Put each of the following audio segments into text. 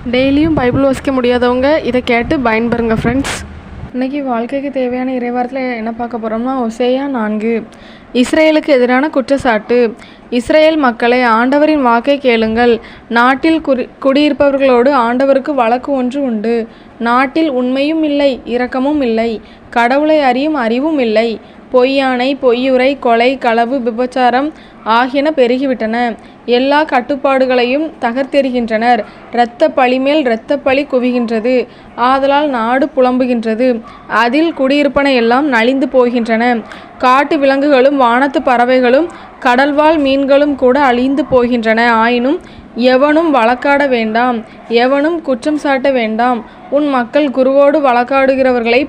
டெய்லியும் பைபிள் வாசிக்க முடியாதவங்க இதை கேட்டு பயன்பெறுங்க ஃப்ரெண்ட்ஸ். இன்றைக்கி வாழ்க்கைக்கு தேவையான இறைவாரத்தில் என்ன பார்க்க போகிறோம்னா, ஓசேயா 4. இஸ்ரேலுக்கு எதிரான குற்றச்சாட்டு. இஸ்ரேல் மக்களை, ஆண்டவரின் வாக்கை கேளுங்கள். நாட்டில் குடியிருப்பவர்களோடு ஆண்டவருக்கு வழக்கு ஒன்று உண்டு. நாட்டில் உண்மையும் இல்லை, இரக்கமும் இல்லை, கடவுளை அறியும் அறிவும் இல்லை. பொய்யானை, பொய்யுரை, கொலை, களவு, விபச்சாரம் ஆகியன பெருகிவிட்டன. எல்லா கட்டுப்பாடுகளையும் தகர்த்தெறிகின்றனர். இரத்த பழிமேல் இரத்த பழி குவிகின்றது. ஆதலால் நாடு புலம்புகின்றது. அதில் குடியிருப்பன எல்லாம் நலிந்து போகின்றன. காட்டு விலங்குகளும் வானத்து பறவைகளும் கடல்வாழ் மீன்களும் கூட அழிந்து போகின்றன. ஆயினும் எவனும் வழக்காட வேண்டாம், எவனும் குற்றம் சாட்ட வேண்டாம். உன் மக்கள் குருவோடு வழக்காடுகிறவர்களை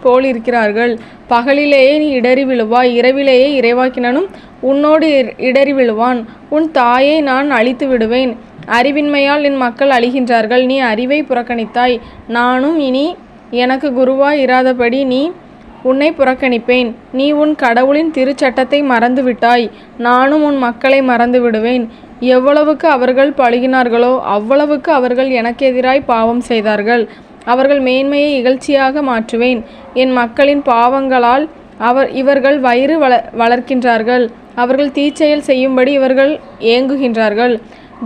போலிருக்கிறார்கள். பகலிலேயே நீ இடறி விழுவாய், இரவிலேயே இறைவாக்கினனும் உன்னோடு இடறி விழுவான். உன் தாயை நான் அழித்து விடுவேன். அறிவின்மையால் என் மக்கள் அழிகின்றார்கள். நீ அறிவை புறக்கணித்தாய், நானும் இனி எனக்கு குருவாய் இராதபடி உன்னை புறக்கணிப்பேன். நீ உன் கடவுளின் திருச்சட்டத்தை மறந்து விட்டாய், நானும் உன் மக்களை மறந்து விடுவேன். எவ்வளவுக்கு அவர்கள் பழுகினார்களோ அவ்வளவுக்கு அவர்கள் எனக்கு எதிராய் பாவம் செய்தார்கள். அவர்கள் மேன்மையை இகழ்ச்சியாக மாற்றுவேன். என் மக்களின் பாவங்களால் இவர்கள் வயிறு வளர்க்கின்றார்கள். அவர்கள் தீச்செயல் செய்யும்படி இவர்கள் ஏங்குகின்றார்கள்.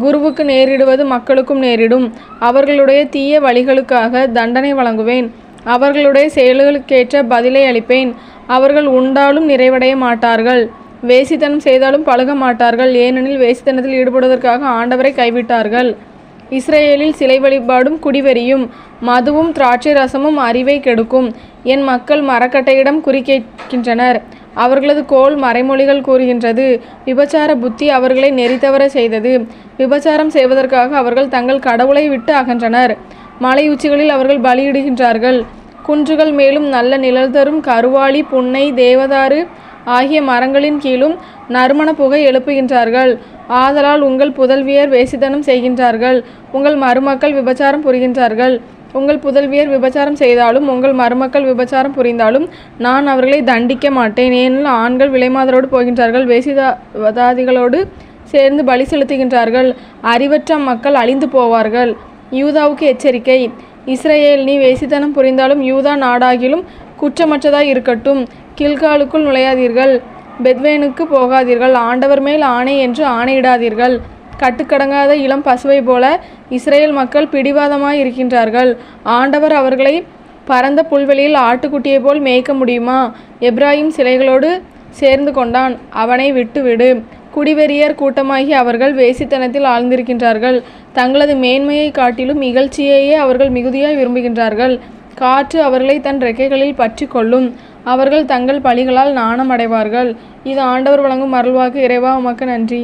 குருவுக்கு நேரிடுவது மக்களுக்கும் நேரிடும். அவர்களுடைய தீய வழிகளுக்காக தண்டனை வழங்குவேன். அவர்களுடைய செயல்களுக்கேற்ற பதிலை அளிப்பேன். அவர்கள் உண்டாலும் நிறைவடைய மாட்டார்கள், வேசித்தனம் செய்தாலும் பழுக மாட்டார்கள். ஏனெனில் வேசித்தனத்தில் ஈடுபடுவதற்காக ஆண்டவரை கைவிட்டார்கள். இஸ்ரேலில் சிலை வழிபாடும் குடிவெறியும் மதுவும் திராட்சை ரசமும் அறிவை கெடுக்கும். என் மக்கள் மரக்கட்டையிடம் குறிக்கின்றனர். அவர்களது கோல் மறைமொழிகள் கூறுகின்றது. விபச்சார புத்தி அவர்களை நெறித்தவர செய்தது. விபச்சாரம் செய்வதற்காக அவர்கள் தங்கள் கடவுளை விட்டு அகன்றனர். மலை உச்சிகளில் அவர்கள் பலியிடுகின்றார்கள். குன்றுகள் மேலும் நல்ல நிழல் தரும் கருவாளி, புன்னை, தேவதாரு ஆகிய மரங்களின் கீழும் நறுமண புகை எழுப்புகின்றார்கள். ஆதலால் உங்கள் புதல்வியர் வேசித்தனம் செய்கின்றார்கள், உங்கள் மருமக்கள் விபச்சாரம் புரிகின்றார்கள். உங்கள் புதல்வியர் விபச்சாரம் செய்தாலும் உங்கள் மருமக்கள் விபச்சாரம் புரிந்தாலும் நான் அவர்களை தண்டிக்க மாட்டேன். ஏனெனில் ஆண்கள் விலைமாதரோடு போகின்றார்கள், வேசிதாதிகளோடு சேர்ந்து பலி செலுத்துகின்றார்கள். அறிவற்ற மக்கள் அழிந்து போவார்கள். யூதாவுக்கு எச்சரிக்கை. இஸ்ரேல், நீ வேசித்தனம் புரிந்தாலும் யூதா நாடாகிலும் குற்றமற்றதாய் இருக்கட்டும். கில்காலுக்குள் நுழையாதீர்கள், பெத்வேனுக்கு போகாதீர்கள். ஆண்டவர் மேல் ஆணை என்று ஆணையிடாதீர்கள். கட்டுக்கடங்காத இளம் பசுவை போல இஸ்ரேல் மக்கள் பிடிவாதமாய் இருக்கின்றார்கள். ஆண்டவர் அவர்களை பரந்த புல்வெளியில் ஆட்டுக்குட்டியை போல் மேய்க்க முடியுமா? எப்ராஹிம் சிலைகளோடு சேர்ந்து கொண்டான், அவனை விட்டுவிடு. குடிவெறியர் கூட்டமாகி அவர்கள் வேசித்தனத்தில் ஆழ்ந்திருக்கின்றார்கள். தங்களது மேன்மையை காட்டிலும் இகழ்ச்சியையே அவர்கள் மிகுதியாய் விரும்புகின்றார்கள். காற்று அவர்களை தன் ரெக்கைகளில் பற்றி கொள்ளும். அவர்கள் தங்கள் பழிகளால் நாணம் அடைவார்கள். இது ஆண்டவர் வழங்கும் அருள்வாக்கு. இறைவா, உமக்கு நன்றி.